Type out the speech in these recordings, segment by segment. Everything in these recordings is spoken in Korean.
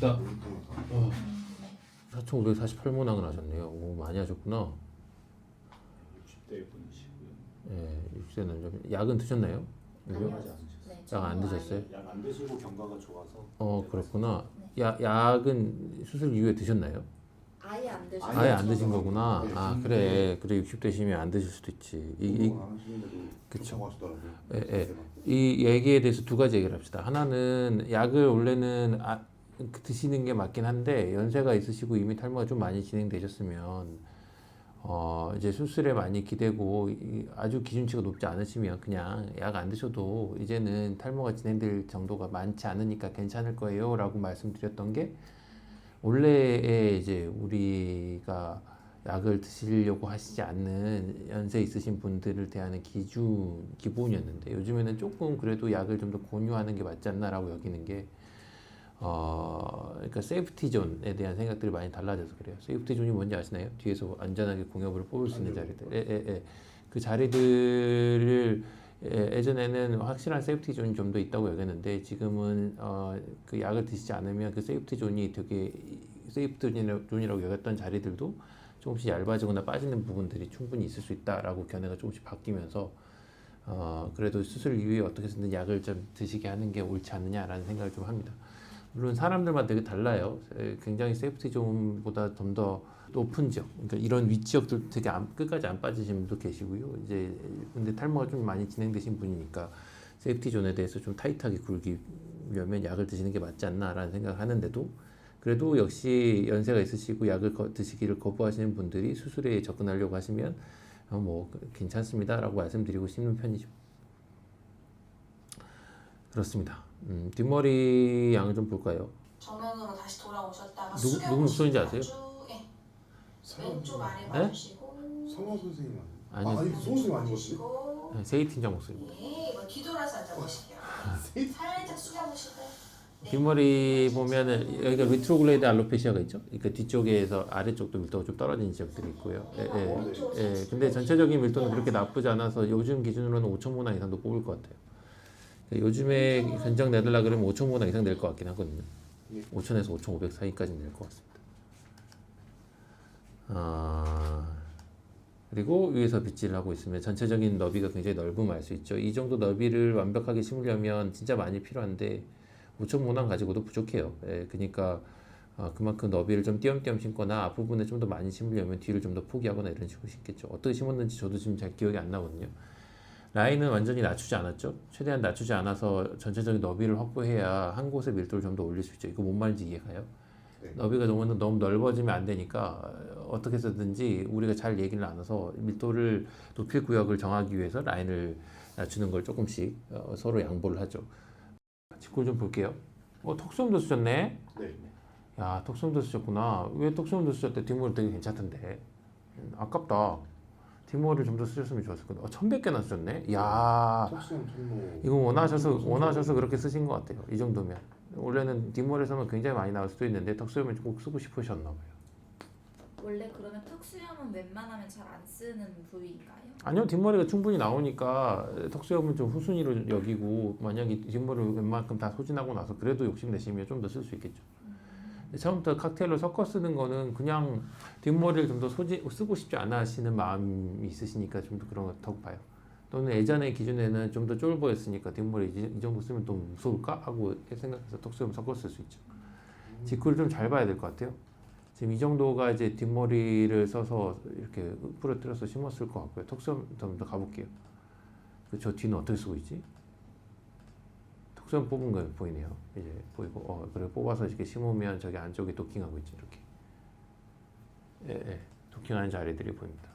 갑시다. 4,548문항을 하셨네요. 오, 많이 하셨구나. 60대 분이시고요. 예, 60대 남자. 약은 드셨나요? 아니요. 하지 않으셨어요? 네, 약 안 저는 드셨어요? 약 안 드시고 경과가 좋아서. 그렇구나. 약은 수술 이후에 드셨나요? 아예 안 드셔. 아예 안 드신 거구나. 네, 아, 근데 그래 60대시면 안 드실 수도 있지. 운동 안 하시는데도 그쵸. 좋다고 하시더라고요. 예. 이 얘기에 대해서 두 가지 얘기를 합시다. 하나는 약을 원래는 드시는 게 맞긴 한데 연세가 있으시고 이미 탈모가 좀 많이 진행되셨으면 이제 수술에 많이 기대고 아주 기준치가 높지 않으시면 그냥 약 안 드셔도 이제는 탈모가 진행될 정도가 많지 않으니까 괜찮을 거예요라고 말씀드렸던 게 원래의 이제 우리가 약을 드시려고 하시지 않는 연세 있으신 분들을 대하는 기본이었는데 요즘에는 조금 그래도 약을 좀 더 권유하는 게 맞지 않나라고 여기는 게 그러니까 세이프티 존에 대한 생각들이 많이 달라져서 그래요. 세이프티 존이 뭔지 아시나요? 뒤에서 안전하게 공엽을 뽑을 수 있는 자리들. 그 자리들을 예전에는 확실한 세이프티 존이 좀 더 있다고 여겼는데 지금은 그 약을 드시지 않으면 그 세이프티 존이 되게 세이프티 존이라고 여겼던 자리들도 조금씩 얇아지거나 빠지는 부분들이 충분히 있을 수 있다라고 견해가 조금씩 바뀌면서 그래도 수술 이후에 어떻게든 약을 좀 드시게 하는 게 옳지 않느냐라는 생각을 좀 합니다. 물론 사람들마다 되게 달라요. 굉장히 세이프티 존보다 좀 더 높은 지역, 그러니까 이런 윗지역들 되게 끝까지 안 빠지신 분도 계시고요. 이제 근데 탈모가 좀 많이 진행되신 분이니까 세이프티 존에 대해서 좀 타이트하게 굴기려면 약을 드시는 게 맞지 않나라는 생각을 하는데도 그래도 역시 연세가 있으시고 약을 드시기를 거부하시는 분들이 수술에 접근하려고 하시면 뭐 괜찮습니다라고 말씀드리고 싶는 편이죠. 그렇습니다. 뒷머리 양을 좀 볼까요? 정면으로 다시 돌아오셨다가 누구 목소리인지 아세요? 예. 왼쪽 아래 네? 봐주시고 성화 선생님 아니요. 아니 선생님 아닌 거지? 보시고 세이 팀장 목소리입니다. 예, 뭐 뒤돌아서 앉아보실게요. 살짝 숙여보시고 뒷머리 보면은 여기가 리트로글레이드 알로페시아가 있죠. 그러니까 뒤쪽에서 아래쪽도 밀도가 좀 떨어진 지역들이 있고요. 근데 전체적인 밀도는 그렇게 나쁘지 않아서 요즘 기준으로는 5,000모낭 이상도 뽑을 것 같아요. 요즘에 견적 내달라 그러면 5,000모낭 이상 낼 것 같긴 하거든요. 5,000에서 5,500 사이까지 낼 것 같습니다. 그리고 위에서 빗질을 하고 있으면 전체적인 너비가 굉장히 넓음을 알 수 있죠. 이 정도 너비를 완벽하게 심으려면 진짜 많이 필요한데 5,000모낭 가지고도 부족해요. 그러니까 그만큼 너비를 좀 띄엄띄엄 심거나 앞부분에 좀 더 많이 심으려면 뒤를 좀 더 포기하거나 이런 식으로 심겠죠. 어떻게 심었는지 저도 지금 잘 기억이 안 나거든요. 라인은 완전히 낮추지 않았죠. 최대한 낮추지 않아서 전체적인 너비를 확보해야 한 곳의 밀도를 좀 더 올릴 수 있죠. 이거 뭔 말인지 이해가요? 네. 너비가 너무 넓어지면 안 되니까 어떻게 해서든지 우리가 잘 얘기를 나눠서 밀도를 높일 구역을 정하기 위해서 라인을 낮추는 걸 조금씩 서로 양보를 하죠. 직구를 좀 볼게요. 턱수염도 쓰셨네? 네. 야, 턱수염도 쓰셨구나. 왜 턱수염도 쓰셨대? 뒷머리 되게 괜찮던데. 아깝다. 뒷머리를 좀 더 쓰셨으면 좋았을 건데. 1,100개나 쓰셨네? 야, 턱수염 통로 이거 원하셔서 그렇게 쓰신 것 같아요. 이 정도면. 원래는 뒷머리 쓰면 굉장히 많이 나올 수도 있는데 턱수염을 꼭 쓰고 싶으셨나 봐요. 원래 그러면 턱수염은 웬만하면 잘 안 쓰는 부위인가요? 아니요, 뒷머리가 충분히 나오니까 턱수염은 좀 후순위로 여기고 만약에 뒷머리를 웬만큼 다 소진하고 나서 그래도 욕심내시면 좀 더 쓸 수 있겠죠. 처음부터 칵테일로 섞어 쓰는 거는 그냥 뒷머리를 좀 더 쓰고 싶지 않아 하시는 마음이 있으시니까 좀 더 그런 거 더 봐요. 또는 예전의 기준에는 좀 더 쫄 보였으니까 뒷머리 이 정도 쓰면 또 무서울까? 하고 생각해서 턱수염 섞어 쓸 수 있죠. 직구를 좀 잘 봐야 될 것 같아요. 지금 이 정도가 이제 뒷머리를 써서 이렇게 부러뜨려서 심었을 것 같고요. 턱수염 좀 더 가볼게요. 저 뒤는 어떻게 쓰고 있지? 턱수염 뽑은 거 보이네요. 이제 보이고, 그래 뽑아서 이렇게 심으면 저기 안쪽에 도킹하고 있지 이렇게. 도킹하는 자리들이 보입니다.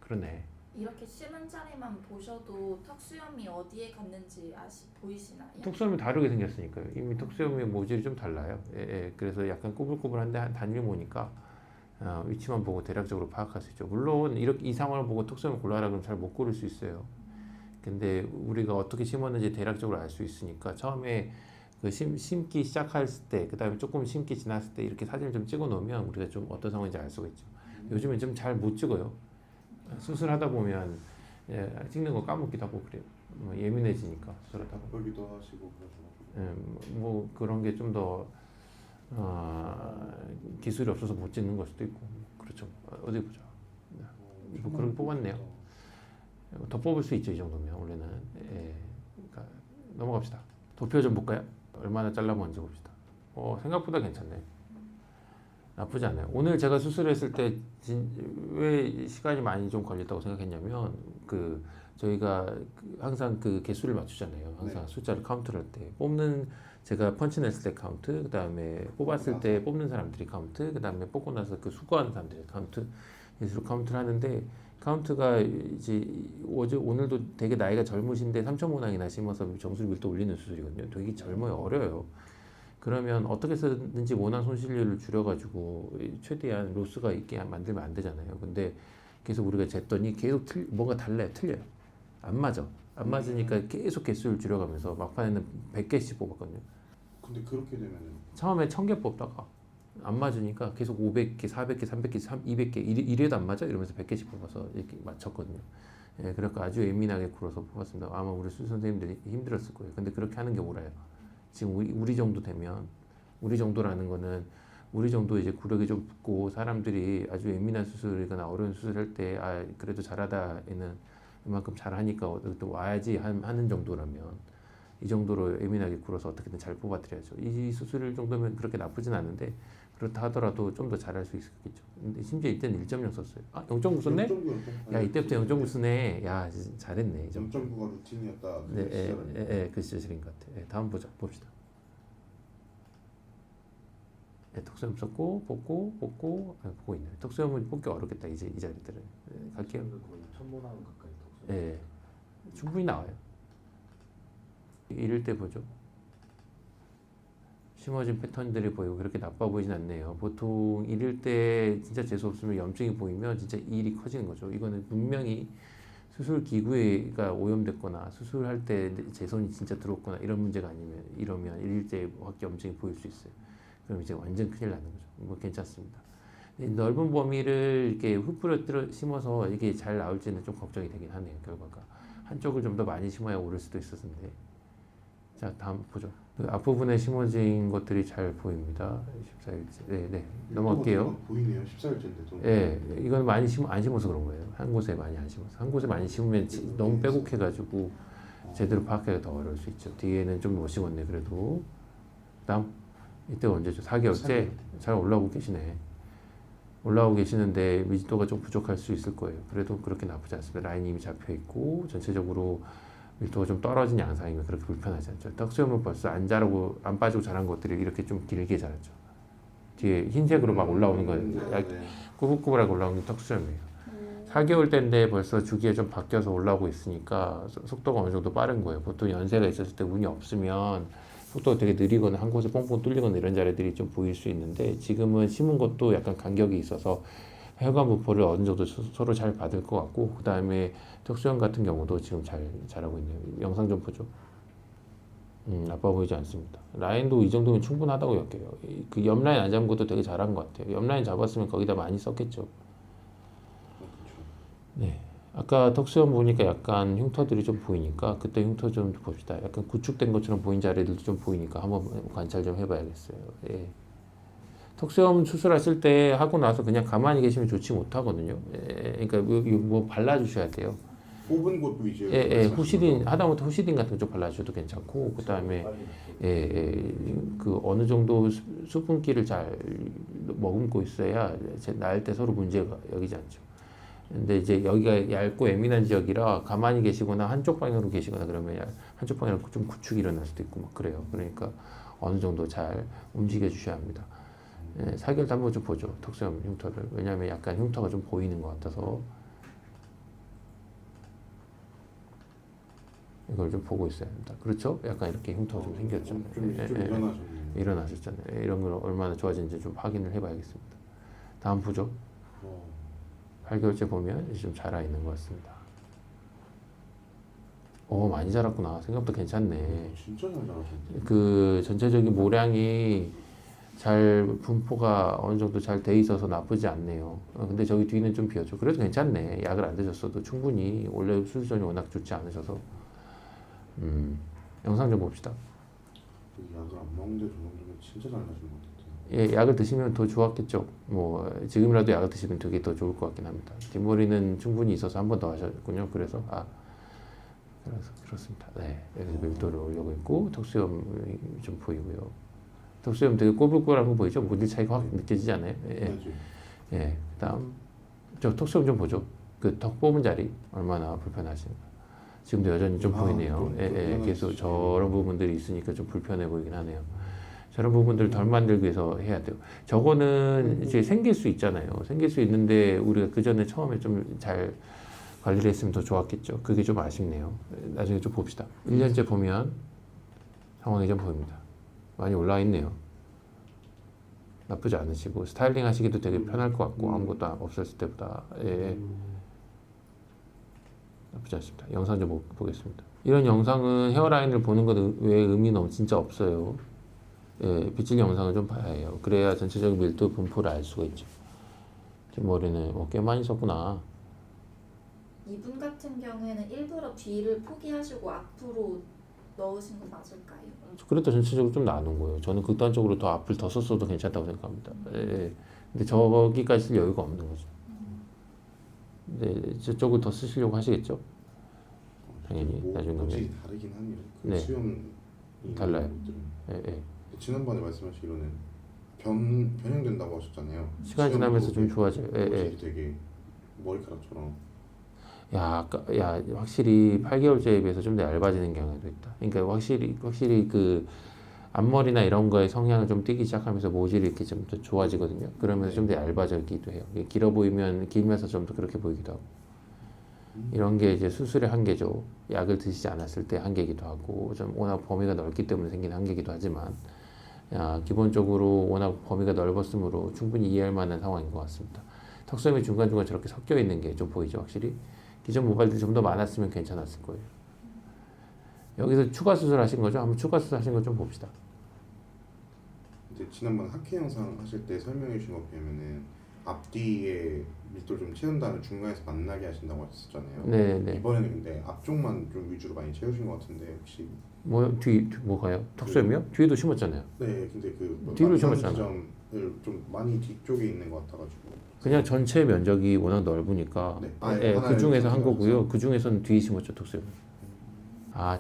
그러네. 이렇게 심은 자리만 보셔도 턱수염이 어디에 갔는지 보이시나요? 턱수염이 다르게 생겼으니까요. 이미 턱수염의 모질이 좀 달라요. 그래서 약간 꼬불꼬불한데 단일모니까 위치만 보고 대략적으로 파악할 수 있죠. 물론 이렇게 이 상황을 보고 턱수염을 골라라 그러면 잘 못 고를 수 있어요. 근데 우리가 어떻게 심었는지 대략적으로 알 수 있으니까 처음에 그 심기 시작할 때, 그 다음에 조금 심기 지났을 때 이렇게 사진을 좀 찍어 놓으면 우리가 좀 어떤 상황인지 알 수가 있죠. 요즘엔 좀 잘 못 찍어요. 수술하다 보면 찍는 거 까먹기도 하고 그래요. 예민해지니까 수술하다 보면. 여기도 하시고 그러셔가지고 뭐 그런 게 좀 더 기술이 없어서 못 찍는 걸 수도 있고 그렇죠. 어디 보자. 뭐 그렇게 뽑았네요. 더 뽑을 수 있죠 이 정도면 원래는. 예. 그러니까 넘어갑시다. 도표 좀 볼까요? 얼마나 잘라먹은지 봅시다. 생각보다 괜찮네. 나쁘지 않아요. 오늘 제가 수술했을 때 왜 시간이 많이 좀 걸렸다고 생각했냐면 저희가 항상 그 개수를 맞추잖아요. 항상 숫자를 카운트를 할 때 뽑는 제가 펀치 냈을 때 카운트, 그 다음에 뽑았을 때 뽑는 사람들이 카운트, 그 다음에 뽑고 나서 그 수거하는 사람들이 카운트, 예수로 카운트를 하는데 카운트가 이제 오늘도 되게 나이가 젊으신데 3,000모낭이나 심어서 정수리 밀도 올리는 수술이거든요. 되게 젊어요, 어려요. 그러면 어떻게 해서든지 모낭 손실률을 줄여가지고 최대한 로스가 있게 만들면 안 되잖아요. 근데 계속 우리가 쟀더니 계속 뭔가 달라요, 틀려요. 안 맞아. 안 맞으니까 계속 개수를 줄여가면서 막판에는 100개씩 뽑았거든요. 근데 그렇게 되면은 처음에 1000개 뽑다가 안 맞으니까 계속 500개, 400개, 300개, 200개 이래도 안 맞아? 이러면서 100개씩 뽑아서 이렇게 맞췄거든요. 예, 그래서 아주 예민하게 굴어서 뽑았습니다. 아마 우리 수술 선생님들이 힘들었을 거예요. 근데 그렇게 하는 게 옳아요. 지금 우리 정도 되면, 우리 정도라는 거는 우리 정도 이제 구력이 좀 붙고 사람들이 아주 예민한 수술이거나 어려운 수술할 때 그래도 잘하다에는 이만큼 잘하니까 또 와야지 하는 정도라면 이 정도로 예민하게 굴어서 어떻게든 잘 뽑아드려야죠. 이 수술 정도면 그렇게 나쁘진 않은데 그렇다 하더라도 좀 더 잘할 수 있겠죠. 근데 심지어 이때는 1.0 썼어요. 0.9 썼네? 0.9였죠? 야 이때부터 0.9 쓰네. 야 잘했네. 0.9가 루틴이었다. 네, 그 시절인 것 같아. 다음 봅시다. 턱수염 썼고 뽑고 보고 있네요. 턱수염은 뽑기 어렵겠다 이제 이 자리들은. 갈게요. 거의 1,000모낭 가까이 턱수. 충분히 나와요. 이럴 때 보죠. 심어진 패턴들이 보이고 그렇게 나빠 보이진 않네요. 보통 이럴 때 진짜 재수 없으면 염증이 보이면 진짜 이 일이 커지는 거죠. 이거는 분명히 수술 기구가 오염됐거나 수술할 때 제 손이 진짜 들어왔거나 이런 문제가 아니면 이러면 이럴 때 확 염증이 보일 수 있어요. 그럼 이제 완전 큰일 나는 거죠. 뭐 괜찮습니다. 넓은 범위를 이렇게 흩뿌려 심어서 이게 잘 나올지는 좀 걱정이 되긴 하네요. 결과가 한쪽을 좀 더 많이 심어야 오를 수도 있었는데. 자 다음 보죠. 그 앞부분에 심어진 것들이 잘 보입니다. 14일째. 네. 넘어갈게요. 보이네요. 14일째인데도. 네, 이건 많이 안 심어서 그런 거예요. 한 곳에 많이 안 심어서. 한 곳에 많이 심으면 너무 빼곡해가지고 제대로 파악하기가 더 어려울 수 있죠. 뒤에는 좀 못 심었네 그래도. 다음. 이때 언제죠? 4개월째? 잘 올라오고 계시네. 올라오고 계시는데 밀도가 좀 부족할 수 있을 거예요. 그래도 그렇게 나쁘지 않습니다. 라인이 이미 잡혀 있고 전체적으로 밀도가 좀 떨어진 양상이면 그렇게 불편하지 않죠. 턱수염은 벌써 안 자라고 안 빠지고 자란 것들이 이렇게 좀 길게 자랐죠. 뒤에 흰색으로 막 올라오는 거, 꾸불꾸불하게 올라오는 게 턱수염이에요. 4개월 때인데 벌써 주기에 좀 바뀌어서 올라오고 있으니까 속도가 어느 정도 빠른 거예요. 보통 연세가 있었을 때 운이 없으면 속도가 되게 느리거나 한 곳에 뻥뻥 뚫리거나 이런 자리들이 좀 보일 수 있는데 지금은 심은 것도 약간 간격이 있어서 혈관 부포를 어느 정도 서로 잘 받을 것 같고 그 다음에 턱수염 같은 경우도 지금 잘 자라고 있네요. 영상 좀 보죠. 나빠 보이지 않습니다. 라인도 이 정도면 충분하다고 여겨요. 그 옆라인 안 잡은 것도 되게 잘한 것 같아요. 옆라인 잡았으면 거기다 많이 썼겠죠. 네. 아까 턱수염 보니까 약간 흉터들이 좀 보이니까 그때 흉터 좀 봅시다. 약간 구축된 것처럼 보인 자리들도 좀 보이니까 한번 관찰 좀 해봐야겠어요. 예. 턱수염 수술하실 때 하고 나서 그냥 가만히 계시면 좋지 못하거든요. 예. 그러니까 뭐 발라주셔야 돼요. 뽑은 곳도 이제 예, 후시딘 하다못해 후시딘 같은 거 좀 발라주셔도 괜찮고 그 다음에 그 어느 정도 수분기를 잘 머금고 있어야 나을 때 서로 문제가 여기지 않죠. 근데 이제 여기가 얇고 예민한 지역이라 가만히 계시거나 한쪽 방향으로 계시거나 그러면 한쪽 방향으로 좀 구축이 일어날 수도 있고 막 그래요. 그러니까 어느 정도 잘 움직여 주셔야 합니다. 4개월 한번 좀 보죠. 턱수염 흉터를. 왜냐하면 약간 흉터가 좀 보이는 것 같아서 이걸 좀 보고 있어야 합니다. 그렇죠? 약간 이렇게 흉터가 좀 생겼죠. 좀 일어나셨잖아요. 이런 걸 얼마나 좋아진지 좀 확인을 해봐야겠습니다. 다음 보죠. 8개월째 보면 이제 좀 자라 있는 것 같습니다. 많이 자랐구나. 생각보다 괜찮네. 진짜 잘 자랐는데. 그 전체적인 모량이 잘 분포가 어느 정도 잘 돼 있어서 나쁘지 않네요. 근데 저기 뒤는 좀 비었죠. 그래도 괜찮네. 약을 안 드셨어도 충분히 원래 수술 전이 워낙 좋지 않으셔서. 영상 좀 봅시다. 약을 안 먹는데 저 정도면 진짜 잘 나신 것 같아요. 예, 약을 드시면 더 좋았겠죠. 뭐 지금이라도 약을 드시면 되게 더 좋을 것 같긴 합니다. 뒷머리는 충분히 있어서 한 번 더 하셨군요. 그래서 그래서 그렇습니다. 네, 여기서 밀도를 올리고 있고 턱수염이 좀 보이고요. 턱수염 되게 꼬불꼬불한 거 보이죠? 물질 차이가 확 느껴지지 않아요? 예, 맞아요. 예. 그다음 저 턱수염 좀 보죠. 그 턱 뽑은 자리 얼마나 불편하신가. 지금도 여전히 좀 보이네요. 좀 예, 예. 불편하시죠. 계속 저런 부분들이 있으니까 좀 불편해 보이긴 하네요. 저런 부분들 덜 만들기 위해서 해야 돼요. 저거는 이제 생길 수 있잖아요. 생길 수 있는데 우리가 그 전에 처음에 좀 잘 관리를 했으면 더 좋았겠죠. 그게 좀 아쉽네요. 나중에 좀 봅시다. 1년째 보면 상황이 좀 보입니다. 많이 올라와 있네요. 나쁘지 않으시고 스타일링 하시기도 되게 편할 것 같고 아무것도 없었을 때보다 예. 나쁘지 않습니다. 영상 좀 보겠습니다. 이런 영상은 헤어라인을 보는 것 외에 의미는 진짜 없어요. 예, 빗질 영상을 좀 봐야 해요. 그래야 전체적인 밀도 분포를 알 수가 있죠. 뒷머리는 꽤 많이 썼구나. 이분 같은 경우에는 일부러 뒤를 포기하시고 앞으로 넣으신 거 맞을까요? 그래도 전체적으로 좀 나눈 거예요. 저는 극단적으로 더 앞을 더 썼어도 괜찮다고 생각합니다. 예. 근데 저기까지 쓸 여유가 없는 거죠. 근데 저쪽을 더 쓰시려고 하시겠죠? 당연히 나중에 뭐, 가면. 다르긴 하네요. 그 네. 수염이 달라요. 있는 것들은. 예, 예. 지난번에 말씀하시기로는 변형된다고 하셨잖아요. 시간 지나면서 좀 좋아져요. 예, 예. 모질이 되게 머리카락처럼. 야, 확실히 8개월째에 비해서 좀 더 얇아지는 경향도 있다. 그러니까 확실히 그 앞머리나 이런 거에 성향을 좀 띄기 시작하면서 모질이 이렇게 좀 더 좋아지거든요. 그러면서 좀 더 얇아지기도 해요. 이게 길어 보이면 길면서 좀 더 그렇게 보이기도 하고. 이런 게 이제 수술의 한계죠. 약을 드시지 않았을 때 한계이기도 하고, 좀 워낙 범위가 넓기 때문에 생긴 한계이기도 하지만, 기본적으로 워낙 범위가 넓었으므로 충분히 이해할 만한 상황인 것 같습니다. 턱수염이 중간중간 저렇게 섞여 있는 게 좀 보이죠, 확실히. 기존 모발들이 좀 더 많았으면 괜찮았을 거예요. 여기서 추가 수술하신 거죠? 한번 추가 수술하신 거 좀 봅시다. 이제 지난번 학회 영상 하실 때 설명해 주신 거 보면은 앞뒤에 밀도를 좀 채운 다음에 중간에서 만나게 하신다고 하셨잖아요. 네네. 이번에는 근데 앞쪽만 좀 위주로 많이 채우신 것 같은데 혹시 뭐가요? 턱수염이요? 뒤에도 심었잖아요. 네 근데 그 뒤로 만나는 심었잖아. 지점을 좀 많이 뒤쪽에 있는 것 같아가지고 그냥 전체 면적이 워낙 넓으니까 네. 예, 하나를 그 중에서 한 좀 거고요. 그 중에서는 뒤에 심었죠, 턱수염.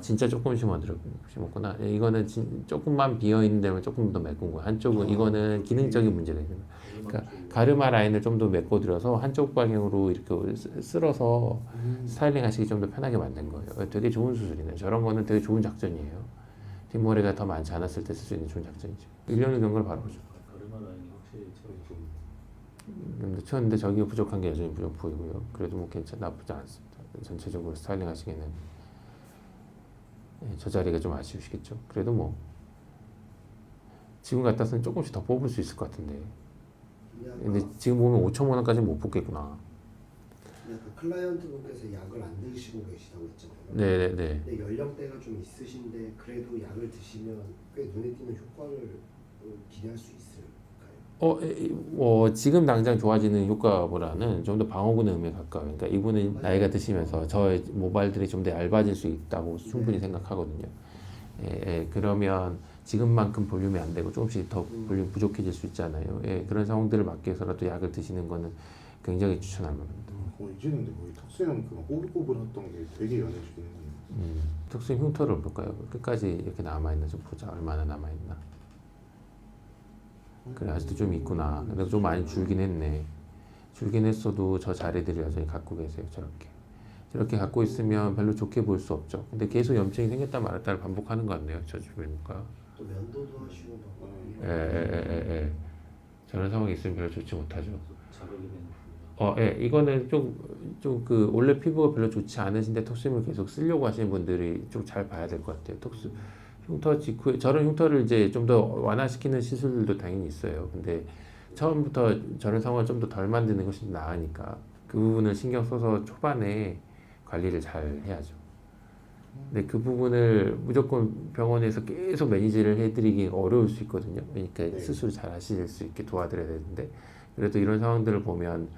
진짜 조금 심었구나. 예, 이거는 조금만 비어 있는 데면 조금 더 메꾼 거예요. 한쪽은 이거는 기능적인 문제가 있는 거예요. 그러니까 가르마 라인을 좀 더 메꿔드려서 한쪽 방향으로 이렇게 쓸어서 스타일링 하시기 좀 더 편하게 만든 거예요. 되게 좋은 수술이네. 저런 거는 되게 좋은 작전이에요. 뒷머리가 더 많지 않았을 때 쓸 수 있는 좋은 작전이죠. 1년의 경과를 바로 보죠. 가르마 라인이 확실히 좀 근데 쳤는데 저기가 부족한 게 여전히 부족 보이고요. 그래도 뭐 나쁘지 않습니다. 전체적으로 스타일링 하시기에는 저 자리가 좀 아쉬우시겠죠. 그래도 뭐 지금 같아서는 조금씩 더 뽑을 수 있을 것 같은데. 근데 지금 보면 5,000원 원까지는 못 뽑겠구나. 그 클라이언트 분께서 약을 안 드시고 계시다고 했잖아요. 네네네. 근데 연령대가 좀 있으신데 그래도 약을 드시면 꽤 눈에 띄는 효과를 기대할 수 있을까요? 지금 당장 좋아지는 효과보다는 좀 더 방어구는 의미에 가까워요. 그러니까 이분은 나이가 드시면서 저 모발들이 좀 더 얇아질 수 있다고 충분히 생각하거든요. 그러면 지금만큼 볼륨이 안 되고 조금씩 더 볼륨 부족해질 수 있잖아요. 그런 상황들을 막기 위해서라도 약을 드시는 거는 굉장히 추천할 만합니다. 이제는 근데 거의 턱수염 그 꼬불꼬불했던 게 되게 연해지긴 했네요. 턱수염 흉터를 볼까요? 끝까지 이렇게 남아있나 좀 보자. 얼마나 남아있나. 그래 아직도 좀 있구나. 근데 좀 많이 줄긴 했네. 줄긴 했어도 저 자리들이 여전히 갖고 계세요. 저렇게 갖고 있으면 별로 좋게 보일 수 없죠. 근데 계속 염증이 생겼다 말았다를 반복하는 것 같네요. 저 주변과. 또 면도도 하시고 막 저런 상황이 있으면 별로 좋지 못하죠. 자극이 되는 부분. 이거는 좀 그 원래 피부가 별로 좋지 않으신데 턱수염을 계속 쓰려고 하시는 분들이 좀 잘 봐야 될 것 같아요. 흉터 직후에 저런 흉터를 이제 좀 더 완화시키는 시술들도 당연히 있어요. 근데 처음부터 저런 상황을 좀 더 덜 만드는 것이 나으니까 그 부분을 신경 써서 초반에 관리를 잘 해야죠. 근데 그 부분을 무조건 병원에서 계속 매니지를 해드리기 어려울 수 있거든요. 그러니까 스스로 잘 하실 수 있게 도와드려야 되는데 그래도 이런 상황들을 보면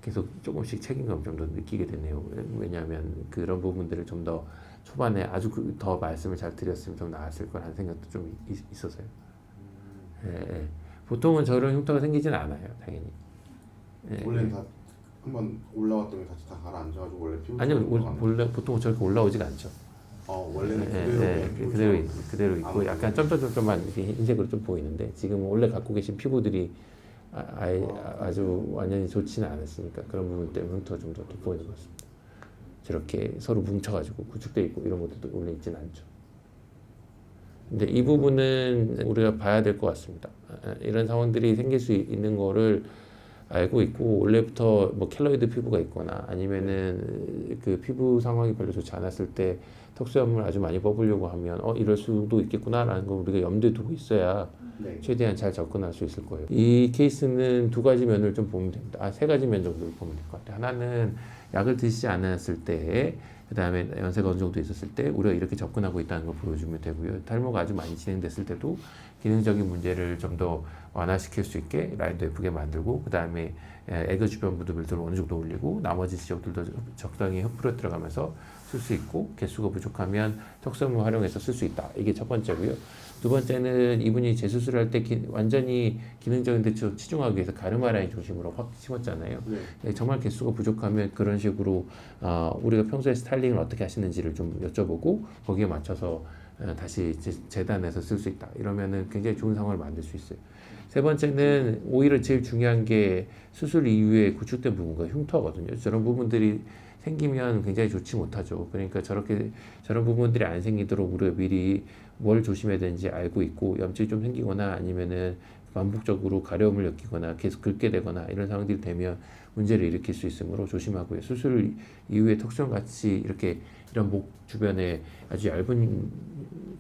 계속 조금씩 책임감 좀 더 느끼게 되네요. 왜냐하면 그런 부분들을 좀 더 초반에 아주 더 말씀을 잘 드렸으면 좀 나았을 거라는 생각도 좀 있어서요. 보통은 저런 흉터가 생기지는 않아요, 당연히. 예, 원래는 다 한번 올라왔던 게 다시 다 가라앉아가지고 원래 피부 아니요, 원래 보통 저렇게 올라오지가 않죠. 원래는 그대로 있고 아무래도. 약간 점점점점만 이렇게 흰색으로 좀 보이는데 지금 원래 갖고 계신 피부들이 아주 완전히 좋지는 않았으니까 그런 부분 때문에 흉터가 좀 더 돋보이는 것 같습니다. 저렇게 서로 뭉쳐가지고 구축돼 있고 이런 것들도 원래 있지는 않죠. 근데 이 부분은 우리가 봐야 될 것 같습니다. 이런 상황들이 생길 수 있는 거를 알고 있고 원래부터 뭐 켈로이드 피부가 있거나 아니면은 그 피부 상황이 별로 좋지 않았을 때 턱수염을 아주 많이 뽑으려고 하면 이럴 수도 있겠구나라는 걸 우리가 염두에 두고 있어야 네. 최대한 잘 접근할 수 있을 거예요. 이 케이스는 두 가지 면을 좀 보면 됩니다. 세 가지 면 정도를 보면 될 것 같아요. 하나는 약을 드시지 않았을 때, 그 다음에 연세가 어느 정도 있었을 때 우리가 이렇게 접근하고 있다는 걸 보여주면 되고요. 탈모가 아주 많이 진행됐을 때도 기능적인 문제를 좀 더 완화시킬 수 있게 라인도 예쁘게 만들고, 그 다음에 애교 주변 부드밀도를 어느 정도 올리고 나머지 지역들도 적당히 흡으로 들어가면서 쓸 수 있고, 개수가 부족하면 턱수염을 활용해서 쓸 수 있다. 이게 첫 번째고요. 두 번째는 이분이 재수술할 때 완전히 기능적인 데 치중하기 위해서 가르마 라인 중심으로 확 심었잖아요. 네. 정말 개수가 부족하면 그런 식으로 우리가 평소에 스타일링을 어떻게 하시는지를 좀 여쭤보고 거기에 맞춰서 다시 재단해서 쓸 수 있다. 이러면은 굉장히 좋은 상황을 만들 수 있어요. 세 번째는 오히려 제일 중요한 게 수술 이후에 구축된 부분과 흉터거든요. 저런 부분들이 생기면 굉장히 좋지 못하죠. 그러니까 저런 부분들이 안 생기도록 우리가 미리 뭘 조심해야 되는지 알고 있고, 염증이 좀 생기거나 아니면은 반복적으로 가려움을 느끼거나 계속 긁게 되거나 이런 상황들이 되면 문제를 일으킬 수 있으므로 조심하고요. 수술 이후에 턱수염 같이 이렇게 이런 목 주변에 아주 얇은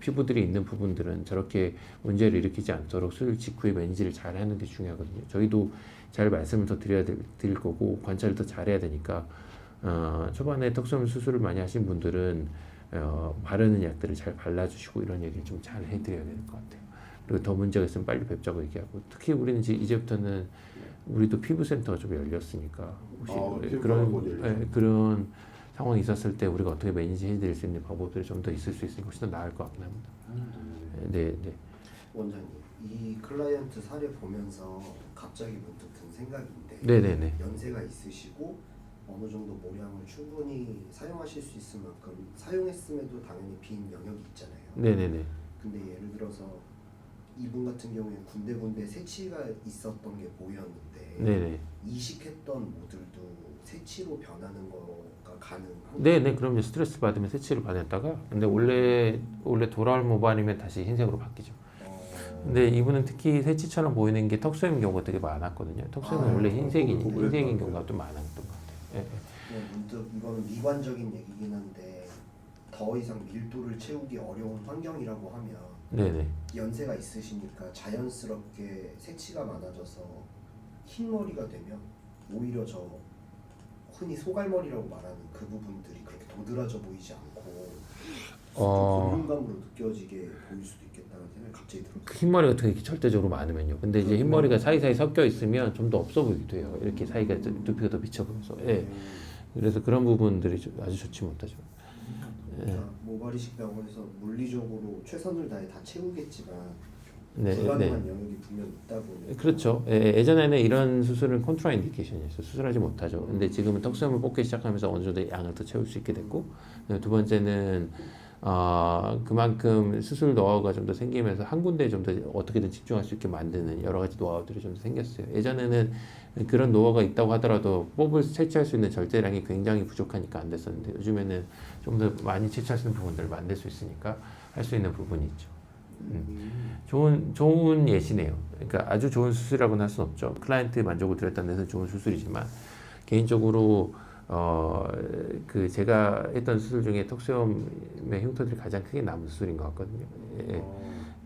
피부들이 있는 부분들은 저렇게 문제를 일으키지 않도록 수술 직후에 매니지를 잘 하는 게 중요하거든요. 저희도 잘 말씀을 더 드릴 거고 관찰을 더 잘해야 되니까 초반에 턱수염 수술을 많이 하신 분들은 바르는 약들을 잘 발라주시고 이런 얘기를 좀 잘 해드려야 될 것 같아요. 그리고 더 문제가 있으면 빨리 뵙자고 얘기하고, 특히 우리는 이제부터는 우리도 피부센터가 좀 열렸으니까 혹시 그런 상황이 있었을 때 우리가 어떻게 매니지 해드릴 수 있는 방법들이 좀 더 있을 수 있으니까 훨씬 더 나을 것 같긴 합니다. 네. 원장님, 이 클라이언트 사례 보면서 갑자기 문득 든 생각인데 네네네. 연세가 있으시고 어느 정도 모량을 충분히 사용하실 수 있을 만큼 사용했음에도 당연히 빈 영역이 있잖아요. 네네네. 근데 예를 들어서 이분 같은 경우에 군데군데 새치가 있었던 게 보였는데 네네. 이식했던 모들도 새치로 변하는 거가 가능한가요? 네네. 그럼요. 스트레스 받으면 새치를 받았다가 근데 원래 돌아올 모발이면 다시 흰색으로 바뀌죠. 근데 이분은 특히 새치처럼 보이는 게 턱수염인 경우가 되게 많았거든요. 턱수염은 원래 흰색인 경우가 좀 많았던 것 같아요. 예. 문득 이거는 미관적인 얘기긴 한데 더 이상 밀도를 채우기 어려운 환경이라고 하면 네네. 연세가 있으시니까 자연스럽게 새치가 많아져서 흰 머리가 되면 오히려 저 흔히 소갈머리라고 말하는 그 부분들이 그렇게 도드라져 보이지 않고 볼륨감으로 느껴지게 보일 수도 있겠다는 생각이 갑자기 들었어요. 흰머리 같은 게 절대적으로 많으면요. 근데 이제 흰머리가 사이사이 섞여 있으면 좀 더 없어 보이기도 해요. 이렇게 사이가 두피가 더 비쳐 보여서. 예. 그래서 그런 부분들이 아주 좋지 못하죠. 그러니까 모발이식 병원에서 물리적으로 최선을 다해 다 채우겠지만 네, 불가능한 영역이 분명 있다 보니 그렇죠. 예전에는 이런 수술은 컨트라인디케이션이었어요. 수술하지 못하죠. 근데 지금은 턱수염을 뽑기 시작하면서 어느 정도 양을 더 채울 수 있게 됐고, 두 번째는 그만큼 수술 노하우가 좀 더 생기면서 한 군데에 좀 더 어떻게든 집중할 수 있게 만드는 여러 가지 노하우들이 좀 더 생겼어요. 예전에는 그런 노하우가 있다고 하더라도 채취할 수 있는 절제량이 굉장히 부족하니까 안 됐었는데 요즘에는 좀 더 많이 채취할 수 있는 부분들을 만들 수 있으니까 할 수 있는 부분이 있죠. 좋은 예시네요. 그러니까 아주 좋은 수술이라고는 할 수는 없죠. 클라이언트 만족을 드렸다는 데서 좋은 수술이지만 개인적으로 제가 했던 수술 중에 턱수염의 흉터들이 가장 크게 남은 수술인 것 같거든요. 예.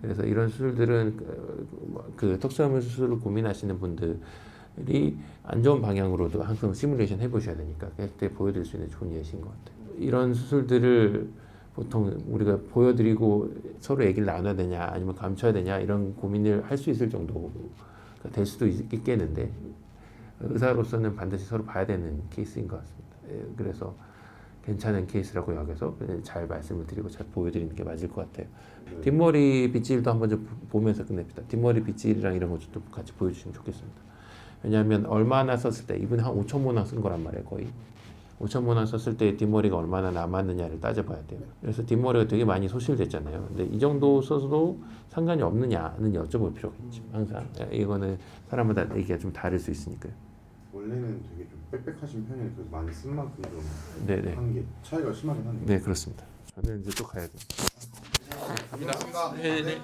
그래서 이런 수술들은 그 턱수염 수술을 고민하시는 분들이 안 좋은 방향으로도 항상 시뮬레이션 해보셔야 되니까 그때 보여드릴 수 있는 좋은 예시인 것 같아요. 이런 수술들을 보통 우리가 보여드리고 서로 얘기를 나눠야 되냐 아니면 감춰야 되냐 이런 고민을 할 수 있을 정도가 될 수도 있겠는데 의사로서는 반드시 서로 봐야 되는 케이스인 것 같습니다. 그래서 괜찮은 케이스라고 여겨서 잘 말씀을 드리고 잘 보여드리는 게 맞을 것 같아요. 네. 뒷머리 빗질도 한번 좀 보면서 끝냅시다. 뒷머리 빗질이랑 이런 것도 같이 보여주시면 좋겠습니다. 왜냐하면 얼마나 썼을 때 이분 한 5,000모낭 쓴 거란 말이에요. 거의 5,000모낭 썼을 때 뒷머리가 얼마나 남았느냐를 따져봐야 돼요. 그래서 뒷머리가 되게 많이 소실됐잖아요. 근데 이 정도 써도 상관이 없느냐는 여쭤볼 필요가 있죠. 항상 이거는 사람마다 얘기가 좀 다를 수 있으니까요. 원래는 되게 좀 빽빽하신 편이에요. 그래서 많이 쓴 만큼 좀 네네. 하는 게 차이가 심하긴 하네요. 네 그렇습니다. 저는 이제 또 가야 돼요. 감사합니다. 네네.